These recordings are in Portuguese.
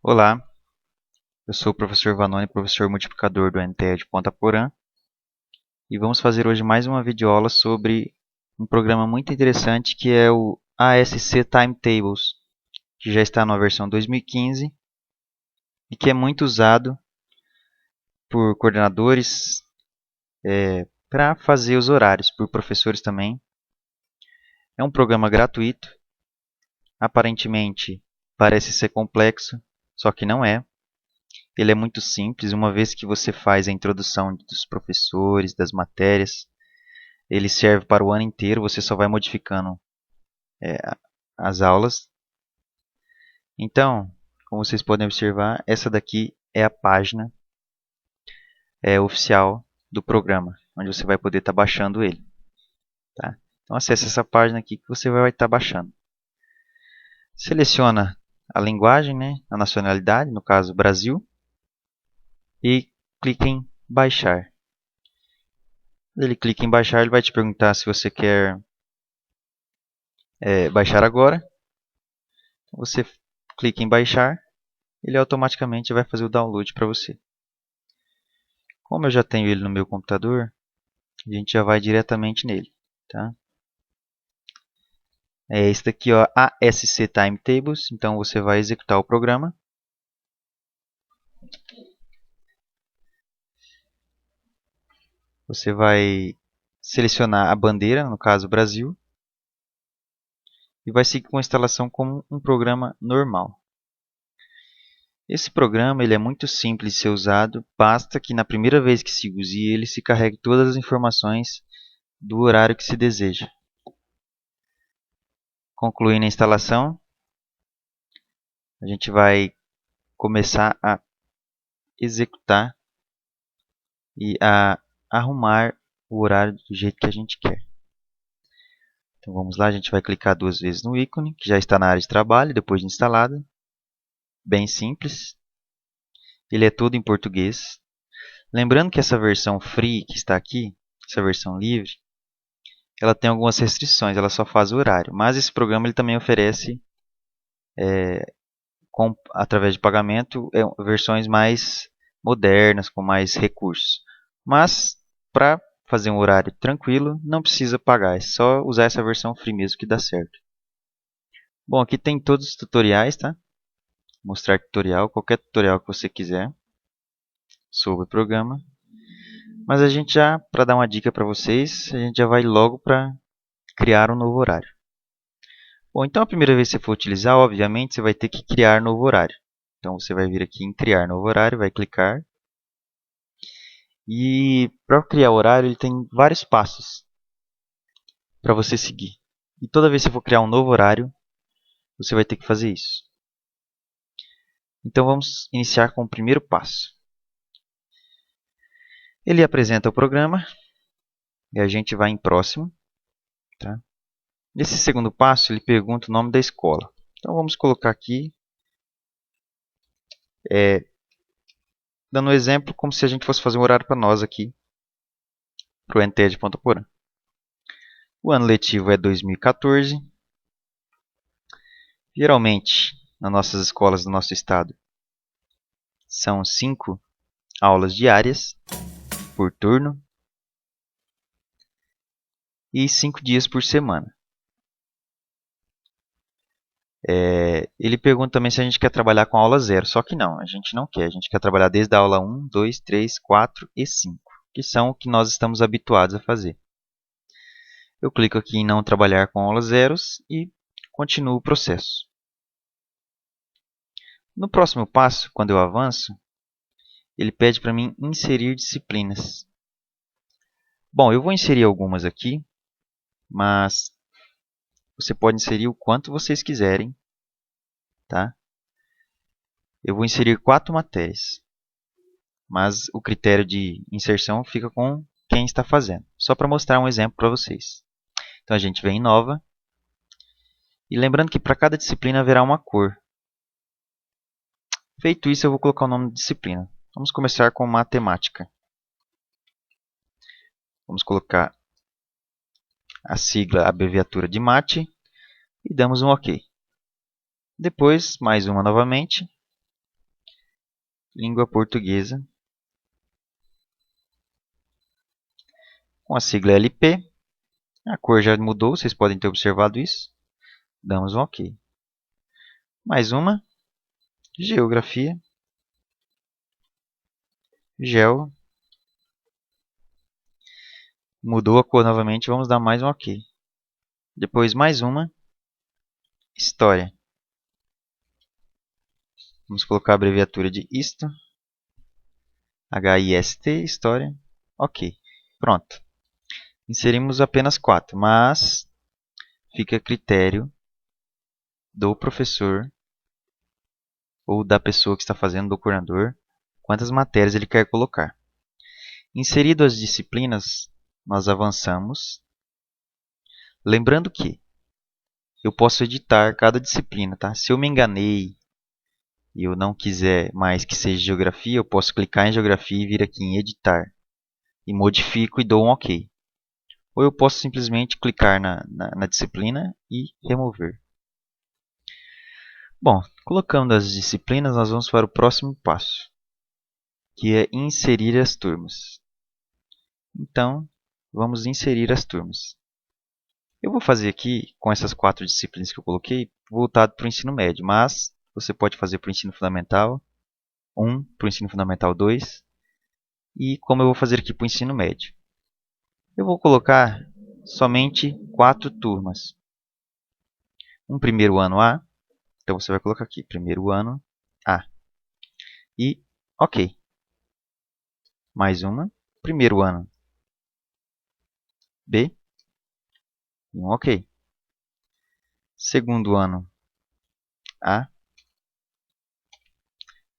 Olá, eu sou o professor Vanoni, professor multiplicador do NTE de Ponta Porã, e vamos fazer hoje mais uma videoaula sobre um programa muito interessante que é o ASC Timetables, que já está na versão 2015 e que é muito usado por coordenadores para fazer os horários, por professores também. É um programa gratuito, aparentemente parece ser complexo, só que não é. Ele é muito simples, uma vez que você faz a introdução dos professores, das matérias, ele serve para o ano inteiro, você só vai modificando é, as aulas. Então, como vocês podem observar, essa daqui é a página oficial do programa, onde você vai poder estar baixando ele. Tá? Então acesse essa página aqui que você vai estar baixando. Seleciona a linguagem, né, a nacionalidade, no caso Brasil, e clique em baixar. Quando ele clica em baixar, ele vai te perguntar se você quer baixar agora. Você clica em baixar, ele automaticamente vai fazer o download para você. Como eu já tenho ele no meu computador, a gente já vai diretamente nele. Tá? É esse daqui, ó, ASC Timetables. Então você vai executar o programa. Você vai selecionar a bandeira, no caso Brasil, e vai seguir com a instalação como um programa normal. Esse programa ele é muito simples de ser usado, basta que na primeira vez que se use ele se carregue todas as informações do horário que se deseja. Concluindo a instalação, a gente vai começar a executar e a arrumar o horário do jeito que a gente quer. Então vamos lá, a gente vai clicar duas vezes no ícone, que já está na área de trabalho, depois de instalado. Bem simples. Ele é todo em português. Lembrando que essa versão free que está aqui, essa versão livre, ela tem algumas restrições, ela só faz o horário. Mas esse programa ele também oferece, através de pagamento, versões mais modernas, com mais recursos. Mas, para fazer um horário tranquilo, não precisa pagar, é só usar essa versão free mesmo que dá certo. Bom, aqui tem todos os tutoriais, tá? Mostrar tutorial, qualquer tutorial que você quiser sobre o programa. Mas a gente já, para dar uma dica para vocês, a gente já vai logo para criar um novo horário. Bom, então a primeira vez que você for utilizar, obviamente, você vai ter que criar novo horário. Então você vai vir aqui em criar novo horário, vai clicar. E para criar o horário, ele tem vários passos para você seguir. E toda vez que você for criar um novo horário, você vai ter que fazer isso. Então vamos iniciar com o primeiro passo. Ele apresenta o programa e a gente vai em próximo. Tá? Nesse segundo passo, ele pergunta o nome da escola. Então vamos colocar aqui, dando um exemplo, como se a gente fosse fazer um horário para nós aqui, para o NTE de Ponta Porã. O ano letivo é 2014. Geralmente, nas nossas escolas do nosso estado, são 5 aulas diárias por turno e 5 dias por semana. Ele pergunta também se a gente quer trabalhar com aula 0, só que não, a gente não quer. A gente quer trabalhar desde a aula 1, 2, 3, 4 e 5, que são o que nós estamos habituados a fazer. Eu clico aqui em não trabalhar com aulas zeros e continuo o processo. No próximo passo, quando eu avanço, ele pede para mim inserir disciplinas. Bom, eu vou inserir algumas aqui, mas você pode inserir o quanto vocês quiserem. Tá? Eu vou inserir 4 matérias, mas o critério de inserção fica com quem está fazendo. Só para mostrar um exemplo para vocês. Então a gente vem em nova, e lembrando que para cada disciplina haverá uma cor. Feito isso, eu vou colocar o nome da disciplina. Vamos começar com matemática. Vamos colocar a sigla, a abreviatura de mate, e damos um OK. Depois, mais uma novamente. língua portuguesa, com a sigla LP. A cor já mudou, vocês podem ter observado isso. Damos um OK. Mais uma, geografia, geo. Mudou a cor novamente, vamos dar mais um OK. Depois mais uma, história. Vamos colocar a abreviatura de isto. HIST, história. OK. Pronto. Inserimos apenas 4, mas fica a critério do professor ou da pessoa que está fazendo, do coordenador, quantas matérias ele quer colocar. Inserido as disciplinas, nós avançamos. Lembrando que eu posso editar cada disciplina, tá? Se eu me enganei e eu não quiser mais que seja geografia, eu posso clicar em geografia e vir aqui em editar. E modifico e dou um OK. Ou eu posso simplesmente clicar na disciplina e remover. Bom, colocando as disciplinas, nós vamos para o próximo passo, que é inserir as turmas. Então, vamos inserir as turmas. Eu vou fazer aqui, com essas 4 disciplinas que eu coloquei, voltado para o ensino médio, mas você pode fazer para o ensino fundamental 1, para o ensino fundamental 2, e como eu vou fazer aqui para o ensino médio. Eu vou colocar somente 4 turmas. Um primeiro ano A, então você vai colocar aqui, primeiro ano A. E OK. Mais uma, primeiro ano B. E um OK. Segundo ano A.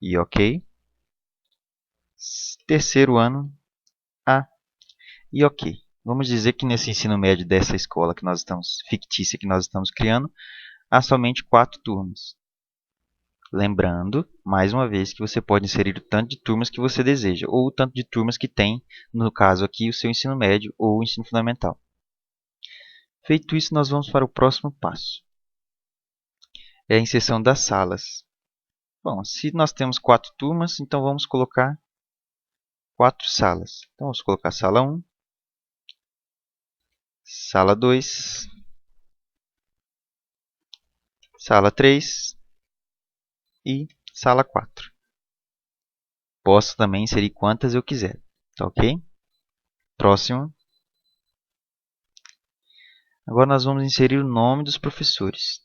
E OK. Terceiro ano A. E OK. Vamos dizer que nesse ensino médio dessa escola que nós estamos, fictícia que nós estamos criando, há somente 4 turmas. Lembrando, mais uma vez, que você pode inserir o tanto de turmas que você deseja, ou o tanto de turmas que tem, no caso aqui, o seu ensino médio ou o ensino fundamental. Feito isso, nós vamos para o próximo passo. É a inserção das salas. Bom, se nós temos 4 turmas, então vamos colocar 4 salas. Então vamos colocar sala 1, sala 2, sala 3 e sala 4. Posso também inserir quantas eu quiser, tá ok? Próximo. Agora nós vamos inserir o nome dos professores,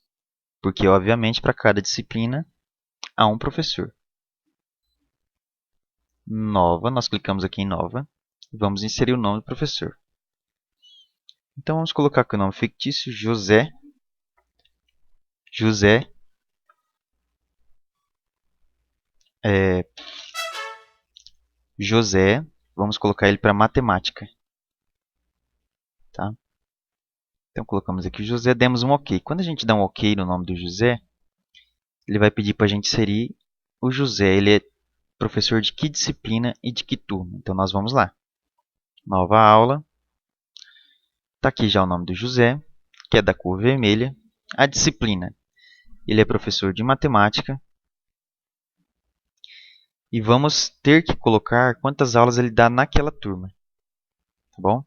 porque obviamente para cada disciplina há um professor. Nova, nós clicamos aqui em nova e vamos inserir o nome do professor. Então vamos colocar aqui o nome fictício, José. José, vamos colocar ele para matemática. Tá? Então colocamos aqui o José, demos um OK. Quando a gente dá um OK no nome do José, ele vai pedir para a gente inserir o José. Ele é professor de que disciplina e de que turma? Então nós vamos lá. Nova aula. Está aqui já o nome do José, que é da cor vermelha. A disciplina. Ele é professor de matemática. E vamos ter que colocar quantas aulas ele dá naquela turma. Tá bom?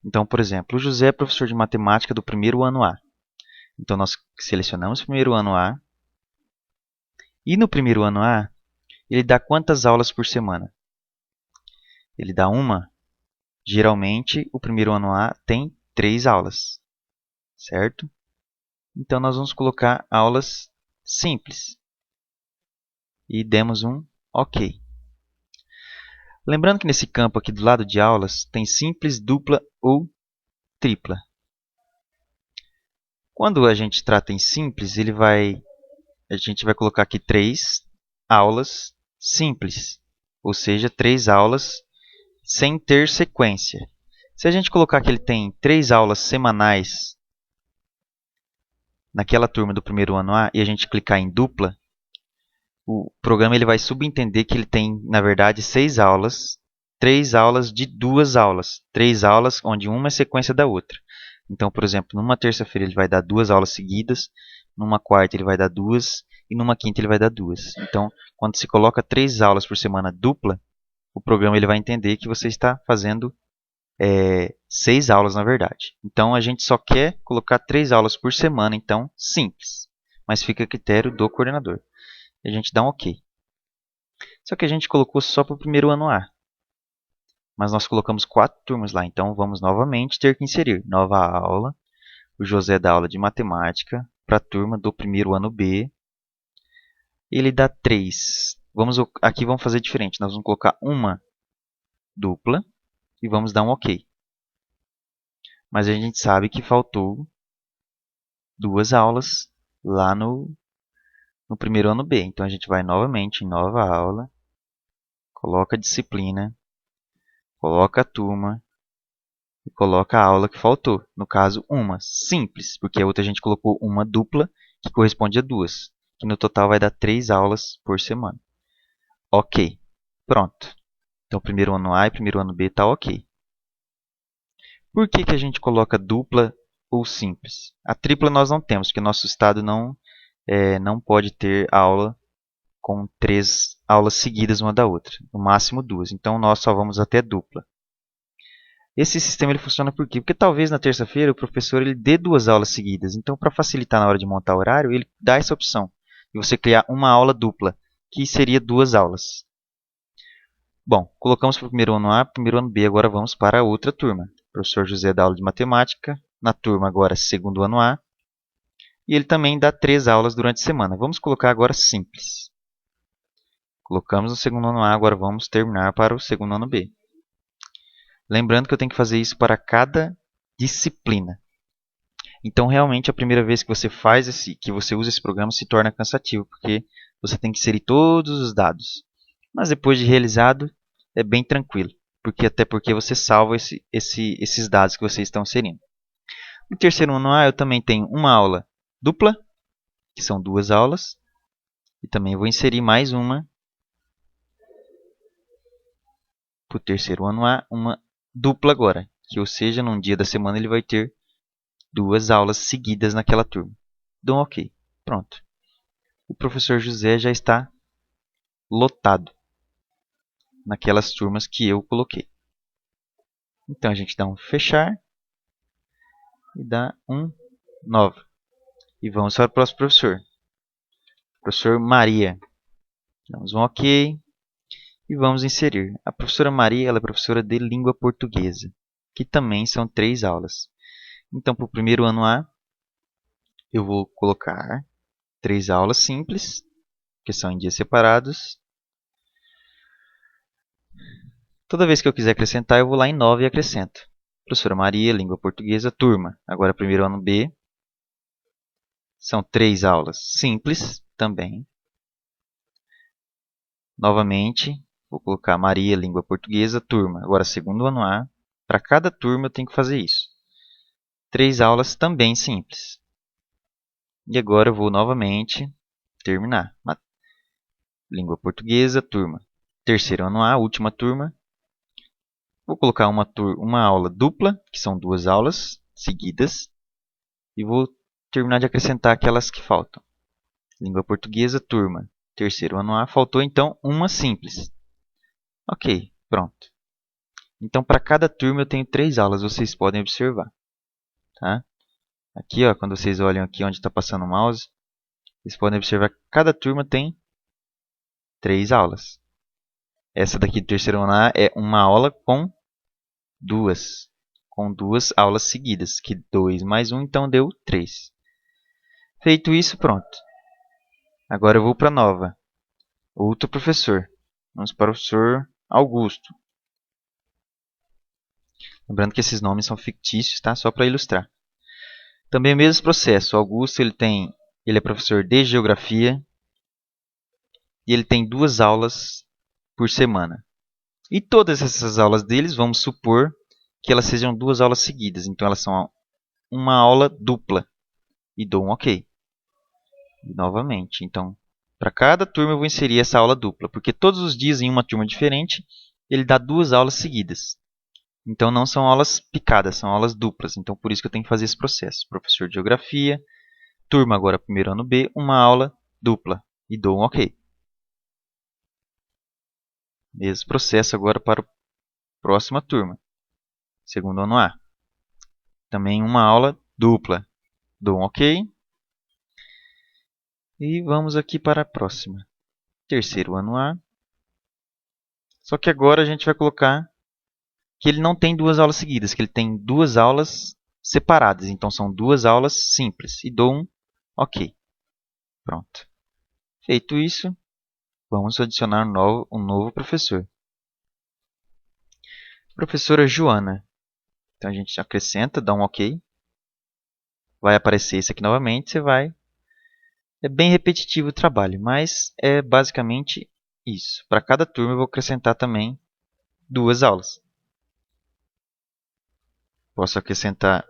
Então, por exemplo, o José é professor de matemática do primeiro ano A. Então, nós selecionamos o primeiro ano A. E no primeiro ano A, ele dá quantas aulas por semana? Ele dá uma. Geralmente, o primeiro ano A tem 3 aulas. Certo? Então, nós vamos colocar aulas simples. E demos um OK. Lembrando que nesse campo aqui do lado de aulas, tem simples, dupla ou tripla. Quando a gente trata em simples, a gente vai colocar aqui 3 aulas simples. Ou seja, 3 aulas sem ter sequência. Se a gente colocar que ele tem 3 aulas semanais naquela turma do primeiro ano A e a gente clicar em dupla, o programa ele vai subentender que ele tem, na verdade, 6 aulas, 3 aulas de 2 aulas. 3 aulas onde uma é sequência da outra. Então, por exemplo, numa terça-feira ele vai dar 2 aulas seguidas, numa quarta ele vai dar 2 e numa quinta ele vai dar 2. Então, quando se coloca 3 aulas por semana dupla, o programa ele vai entender que você está fazendo 6 aulas na verdade. Então, a gente só quer colocar 3 aulas por semana, então, simples. Mas fica a critério do coordenador. E a gente dá um OK. Só que a gente colocou só para o primeiro ano A. Mas nós colocamos 4 turmas lá, então vamos novamente ter que inserir nova aula. O José dá aula de matemática para a turma do primeiro ano B. Ele dá 3. Aqui vamos fazer diferente. Nós vamos colocar uma dupla e vamos dar um OK. Mas a gente sabe que faltou 2 aulas lá no primeiro ano B. Então a gente vai novamente em nova aula, coloca a disciplina, coloca a turma e coloca a aula que faltou. No caso, uma simples, porque a outra a gente colocou uma dupla que corresponde a 2, que no total vai dar 3 aulas por semana. OK. Pronto. Então, primeiro ano A e primeiro ano B está OK. Por que a gente coloca dupla ou simples? A tripla nós não temos, porque nosso estado não pode ter aula com 3 aulas seguidas uma da outra. No máximo 2. Então, nós só vamos até dupla. Esse sistema ele funciona por quê? Porque talvez na terça-feira o professor ele dê 2 aulas seguidas. Então, para facilitar na hora de montar o horário, ele dá essa opção de você criar uma aula dupla, que seria 2 aulas. Bom, colocamos para o primeiro ano A, primeiro ano B, agora vamos para a outra turma. O professor José dá aula de matemática, na turma agora segundo ano A, e ele também dá 3 aulas durante a semana. Vamos colocar agora simples. Colocamos no segundo ano A, agora vamos terminar para o segundo ano B. Lembrando que eu tenho que fazer isso para cada disciplina. Então, realmente, a primeira vez que você que você usa esse programa se torna cansativo, porque você tem que inserir todos os dados. Mas depois de realizado, é bem tranquilo, até porque você salva esses dados que vocês estão inserindo. No terceiro ano A, eu também tenho uma aula dupla, que são 2 aulas, e também vou inserir mais uma para o terceiro ano A, uma dupla agora, que ou seja, num dia da semana ele vai ter 2 aulas seguidas naquela turma. Dou um OK. Pronto. O professor José já está lotado naquelas turmas que eu coloquei. Então a gente dá um fechar e dá um nova. E vamos para o próximo professor. Professor Maria. Damos um OK e vamos inserir. A professora Maria ela é professora de língua portuguesa, que também são 3 aulas. Então, para o primeiro ano A, eu vou colocar 3 aulas simples, que são em dias separados. Toda vez que eu quiser acrescentar, eu vou lá em 9 e acrescento. Professora Maria, língua portuguesa, turma. Agora, primeiro ano B. São 3 aulas simples também. Novamente, vou colocar Maria, língua portuguesa, turma. Agora, segundo ano A. Para cada turma, eu tenho que fazer isso. 3 aulas também simples. E agora, eu vou novamente terminar. Língua portuguesa, turma. Terceiro ano A, última turma. Vou colocar uma aula dupla, que são 2 aulas seguidas. E vou terminar de acrescentar aquelas que faltam. Língua portuguesa, turma. Terceiro ano A, faltou então uma simples. Ok, pronto. Então, para cada turma eu tenho 3 aulas, vocês podem observar. Tá? Aqui, ó, quando vocês olham aqui onde está passando o mouse, vocês podem observar que cada turma tem 3 aulas. Essa daqui do terceiro ano A é uma aula com duas aulas seguidas, que 2 mais 1, então deu 3. Feito isso, pronto. Agora eu vou para a nova. Outro professor. Vamos para o professor Augusto. Lembrando que esses nomes são fictícios, tá? Só para ilustrar. Também o mesmo processo. O Augusto ele é professor de Geografia e ele tem 2 aulas por semana. E todas essas aulas deles, vamos supor que elas sejam 2 aulas seguidas. Então, elas são uma aula dupla. E dou um OK. E, novamente. Então, para cada turma eu vou inserir essa aula dupla. Porque todos os dias, em uma turma diferente, ele dá 2 aulas seguidas. Então, não são aulas picadas, são aulas duplas. Então, por isso que eu tenho que fazer esse processo. Professor de Geografia, turma agora primeiro ano B, uma aula dupla e dou um OK. Mesmo processo agora para a próxima turma, segundo ano A. Também uma aula dupla, dou um OK. E vamos aqui para a próxima, terceiro ano A. Só que agora a gente vai colocar que ele não tem duas aulas seguidas, que ele tem duas aulas separadas. Então são duas aulas simples. E dou um OK. Pronto. Feito isso, vamos adicionar um novo professor. Professora Joana. Então a gente acrescenta, dá um OK. Vai aparecer isso aqui novamente. Você vai. É bem repetitivo o trabalho, mas é basicamente isso. Para cada turma eu vou acrescentar também duas aulas. Posso acrescentar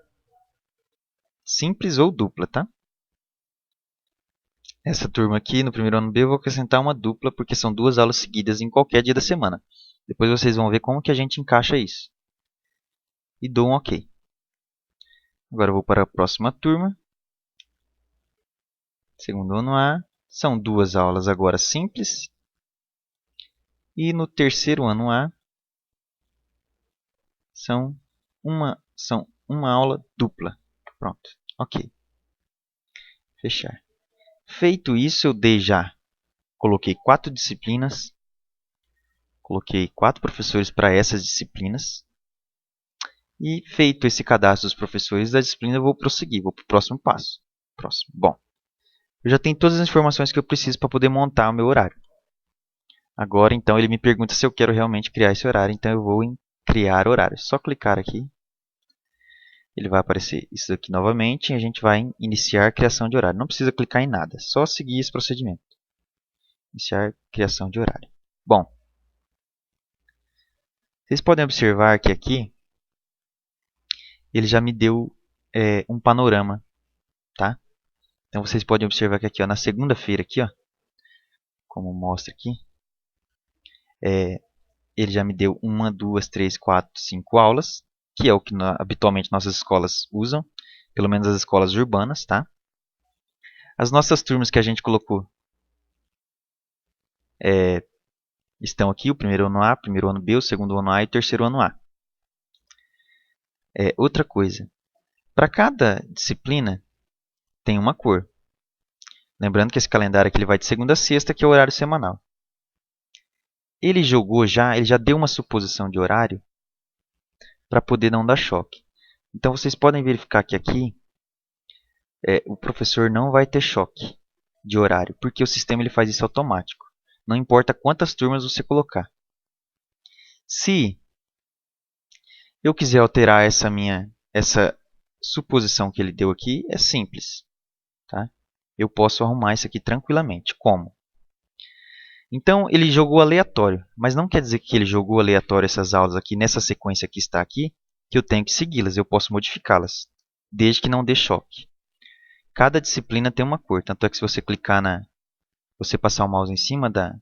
simples ou dupla, tá? Essa turma aqui, no primeiro ano B, eu vou acrescentar uma dupla, porque são duas aulas seguidas em qualquer dia da semana. Depois vocês vão ver como que a gente encaixa isso. E dou um OK. Agora eu vou para a próxima turma. Segundo ano A. São duas aulas agora simples. E no terceiro ano A, são uma aula dupla. Pronto. OK. Fechar. Feito isso, eu coloquei 4 disciplinas. Coloquei 4 professores para essas disciplinas. E feito esse cadastro dos professores da disciplina, eu vou prosseguir, vou para o próximo passo. Bom, eu já tenho todas as informações que eu preciso para poder montar o meu horário. Agora, então, ele me pergunta se eu quero realmente criar esse horário, então eu vou em criar horário. Só clicar aqui, ele vai aparecer isso aqui novamente e a gente vai em iniciar criação de horário. Não precisa clicar em nada, só seguir esse procedimento. Iniciar criação de horário. Bom, vocês podem observar que aqui ele já me deu um panorama, tá? Então vocês podem observar que aqui, ó, na segunda-feira, aqui, ó, como mostra aqui, ele já me deu 1, 2, 3, 4, 5 aulas, que é o que habitualmente nossas escolas usam, pelo menos as escolas urbanas, tá? As nossas turmas que a gente colocou estão aqui, o primeiro ano A, o primeiro ano B, o segundo ano A e o terceiro ano A. Outra coisa, para cada disciplina tem uma cor. Lembrando que esse calendário aqui ele vai de segunda a sexta, que é o horário semanal. Ele já deu uma suposição de horário para poder não dar choque. Então vocês podem verificar que aqui o professor não vai ter choque de horário, porque o sistema ele faz isso automático. Não importa quantas turmas você colocar. Se eu quiser alterar essa suposição que ele deu aqui, é simples. Tá? Eu posso arrumar isso aqui tranquilamente. Como? Então, ele jogou aleatório, mas não quer dizer que ele jogou aleatório essas aulas aqui, nessa sequência que está aqui, que eu tenho que segui-las, eu posso modificá-las, desde que não dê choque. Cada disciplina tem uma cor, tanto é que se você clicar você passar o mouse em cima da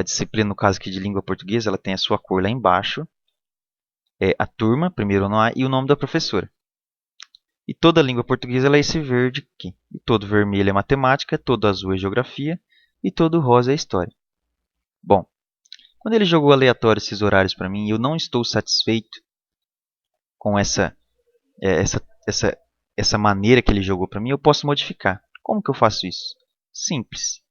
disciplina, no caso aqui de língua portuguesa, ela tem a sua cor lá embaixo, a turma, primeiro ano A, e o nome da professora. E toda língua portuguesa ela é esse verde aqui. E todo vermelho é matemática, todo azul é geografia, e todo rosa é história. Bom, quando ele jogou aleatório esses horários para mim, eu não estou satisfeito com essa maneira que ele jogou para mim, eu posso modificar. Como que eu faço isso? Simples.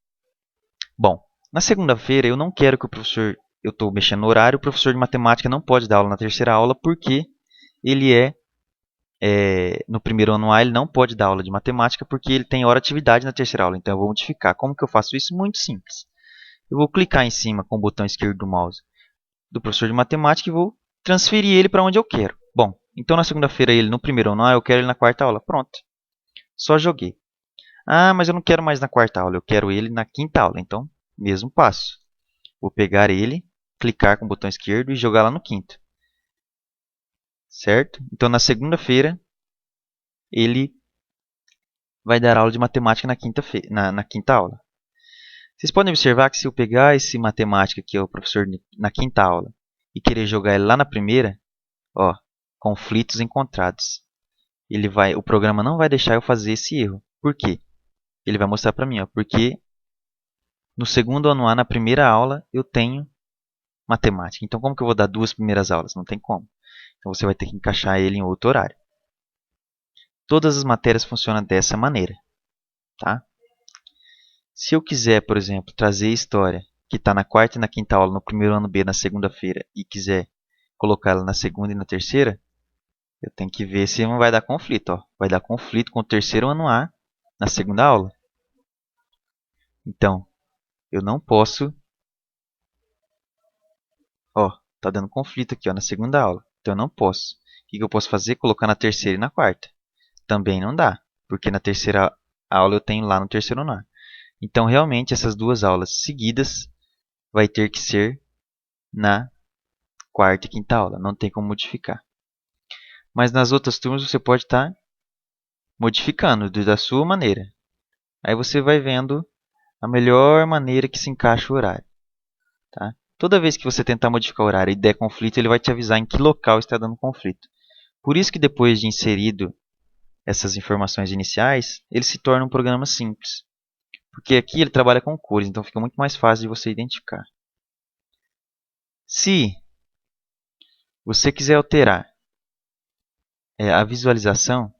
Bom, na segunda-feira eu não quero que eu estou mexendo no horário, o professor de matemática não pode dar aula na terceira aula porque ele no primeiro ano A ele não pode dar aula de matemática porque ele tem hora de atividade na terceira aula. Então eu vou modificar. Como que eu faço isso? Muito simples. Eu vou clicar em cima com o botão esquerdo do mouse do professor de matemática e vou transferir ele para onde eu quero. Bom, então na segunda-feira ele no primeiro ano A, eu quero ele na quarta aula. Pronto. Só joguei. Ah, mas eu não quero mais na quarta aula, eu quero ele na quinta aula. Então, mesmo passo. Vou pegar ele, clicar com o botão esquerdo e jogar lá no quinto. Certo? Então na segunda-feira ele vai dar aula de matemática na quinta aula. Vocês podem observar que se eu pegar esse matemática que é o professor na quinta aula e querer jogar ele lá na primeira, ó, conflitos encontrados. O programa não vai deixar eu fazer esse erro. Por quê? ele vai mostrar para mim, ó, porque no segundo ano A, na primeira aula, eu tenho matemática. Então, como que eu vou dar duas primeiras aulas? Não tem como. Então, você vai ter que encaixar ele em outro horário. Todas as matérias funcionam dessa maneira, tá? Se eu quiser, por exemplo, trazer história, que está na quarta e na quinta aula, no primeiro ano B, na segunda-feira, e quiser colocá-la na segunda e na terceira, eu tenho que ver se não vai dar conflito. Ó. Vai dar conflito com o terceiro ano A na segunda aula. Então, eu não posso... Ó, tá dando conflito aqui ó, na segunda aula. Então, eu não posso. O que eu posso fazer? Colocar na terceira e na quarta. Também não dá, porque na terceira aula eu tenho lá no terceiro ano A. Então, realmente, essas duas aulas seguidas vai ter que ser na quarta e quinta aula. Não tem como modificar. Mas nas outras turmas você pode estar modificando da sua maneira. Aí você vai vendo a melhor maneira que se encaixa o horário. Tá? Toda vez que você tentar modificar o horário e der conflito, ele vai te avisar em que local está dando conflito. Por isso que depois de inserido essas informações iniciais, ele se torna um programa simples. Porque aqui ele trabalha com cores, então fica muito mais fácil de você identificar. Se você quiser alterar a visualização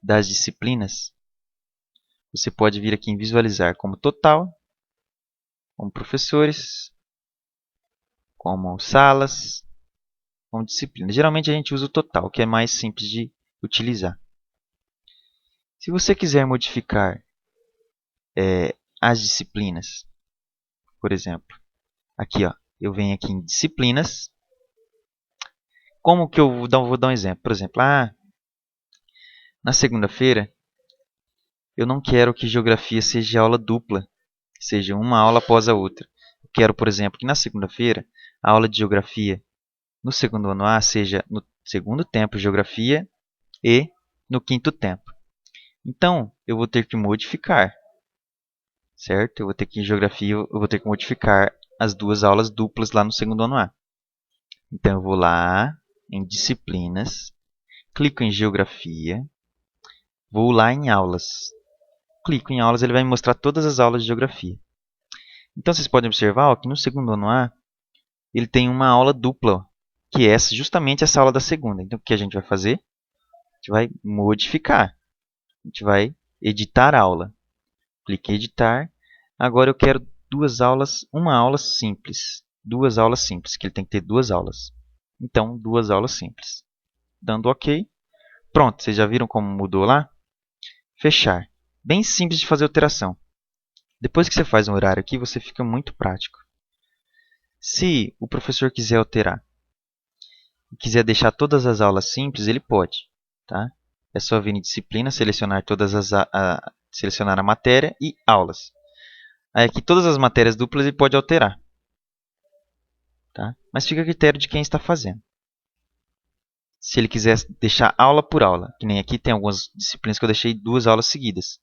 das disciplinas, você pode vir aqui em visualizar como total, como professores, como salas, como disciplina. Geralmente a gente usa o total, que é mais simples de utilizar. Se você quiser modificar as disciplinas, por exemplo, aqui ó, eu venho aqui em disciplinas. Como que eu vou dar um exemplo? Por exemplo, na segunda-feira eu não quero que geografia seja aula dupla, seja uma aula após a outra. Eu quero, por exemplo, que na segunda-feira a aula de geografia no segundo ano A seja no segundo tempo geografia e no quinto tempo. Então, eu vou ter que modificar, certo? Eu vou ter que em geografia, eu vou ter que modificar as duas aulas duplas lá no segundo ano A. Então, eu vou lá em disciplinas, clico em geografia, vou lá em aulas. Clico em aulas, ele vai me mostrar todas as aulas de geografia. Então, vocês podem observar ó, que no segundo ano A, ele tem uma aula dupla, ó, que é justamente essa aula da segunda. Então, o que a gente vai fazer? A gente vai modificar. A gente vai editar a aula. Clique em editar. Agora eu quero duas aulas, uma aula simples. Duas aulas simples, que ele tem que ter duas aulas. Então, duas aulas simples. Dando OK. Pronto, vocês já viram como mudou lá? Fechar. Bem simples de fazer alteração. Depois que você faz um horário aqui, você fica muito prático. Se o professor quiser alterar e quiser deixar todas as aulas simples, ele pode. Tá? É só vir em disciplina, selecionar selecionar a matéria e aulas. Aí aqui todas as matérias duplas ele pode alterar. Tá? Mas fica a critério de quem está fazendo. Se ele quiser deixar aula por aula, que nem aqui tem algumas disciplinas que eu deixei duas aulas seguidas.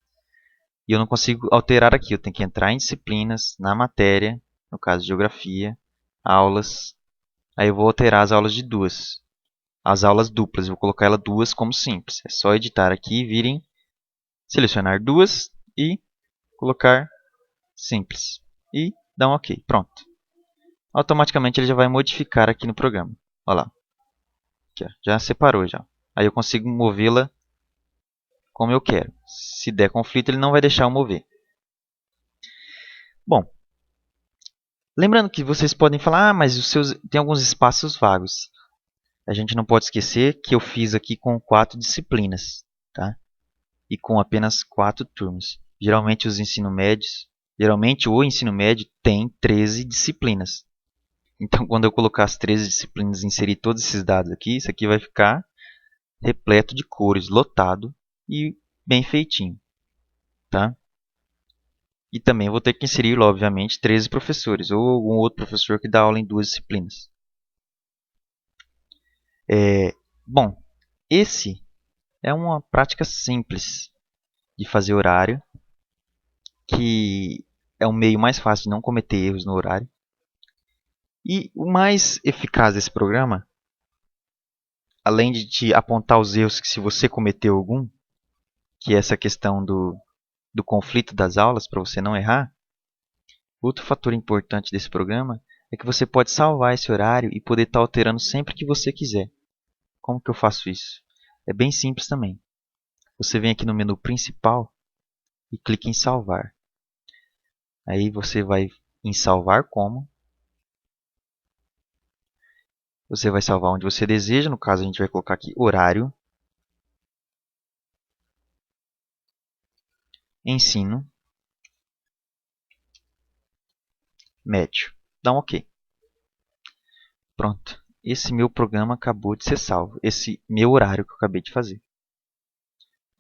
E eu não consigo alterar aqui, eu tenho que entrar em disciplinas, na matéria, no caso de geografia, aulas. Aí eu vou alterar as aulas de duas. As aulas duplas, eu vou colocar ela duas como simples. É só editar aqui e virem, selecionar duas e colocar simples. E dar um OK. Pronto. Automaticamente ele já vai modificar aqui no programa. Olha lá. Aqui, ó, já separou já. Aí eu consigo movê-la como eu quero. Se der conflito, ele não vai deixar eu mover. Bom, lembrando que vocês podem falar, mas os seus tem alguns espaços vagos. A gente não pode esquecer que eu fiz aqui com 4 disciplinas, tá? E com apenas 4 turmas. Geralmente o ensino médio tem 13 disciplinas. Então, quando eu colocar as 13 disciplinas e inserir todos esses dados aqui, isso aqui vai ficar repleto de cores, lotado e bem feitinho, tá? E também vou ter que inserir, obviamente, 13 professores ou algum outro professor que dá aula em duas disciplinas. Bom, esse é uma prática simples de fazer horário, que é o meio mais fácil de não cometer erros no horário. E o mais eficaz desse programa, além de te apontar os erros que se você cometeu algum, que é essa questão do conflito das aulas, para você não errar. Outro fator importante desse programa é que você pode salvar esse horário e poder estar alterando sempre que você quiser. Como que eu faço isso? É bem simples também. Você vem aqui no menu principal e clica em salvar. Aí você vai em salvar como. Você vai salvar onde você deseja. No caso, a gente vai colocar aqui horário. Ensino. Médio. Dá um OK. Pronto. Esse meu programa acabou de ser salvo. Esse meu horário que eu acabei de fazer.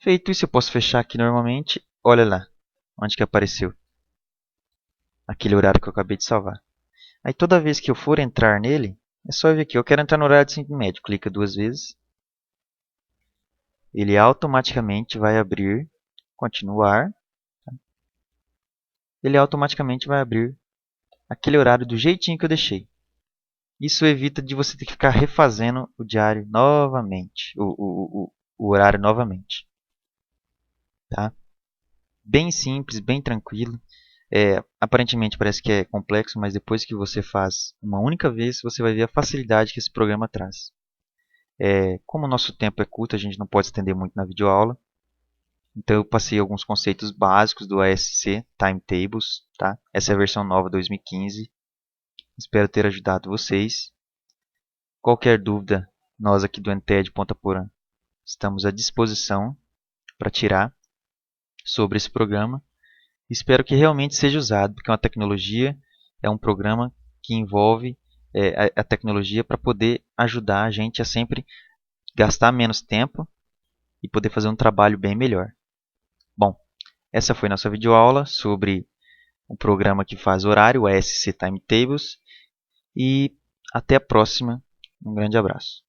Feito isso, eu posso fechar aqui normalmente. Olha lá. Onde que apareceu? Aquele horário que eu acabei de salvar. Aí toda vez que eu for entrar nele, é só vir aqui. Eu quero entrar no horário de ensino médio. Clica 2 vezes. Ele automaticamente vai abrir. Continuar. Ele automaticamente vai abrir aquele horário do jeitinho que eu deixei. Isso evita de você ter que ficar refazendo o diário novamente, o horário novamente. Tá? Bem simples, bem tranquilo. Aparentemente parece que é complexo, mas depois que você faz uma única vez, você vai ver a facilidade que esse programa traz. Como o nosso tempo é curto, a gente não pode estender muito na videoaula. Então eu passei alguns conceitos básicos do ASC Timetables. Tá? Essa é a versão nova 2015. Espero ter ajudado vocês. Qualquer dúvida, nós aqui do NTE de Ponta Porã estamos à disposição para tirar sobre esse programa. Espero que realmente seja usado, porque é uma tecnologia, é um programa que envolve a tecnologia para poder ajudar a gente a sempre gastar menos tempo e poder fazer um trabalho bem melhor. Bom, essa foi nossa videoaula sobre um programa que faz horário, o ASC Timetables, e até a próxima. Um grande abraço.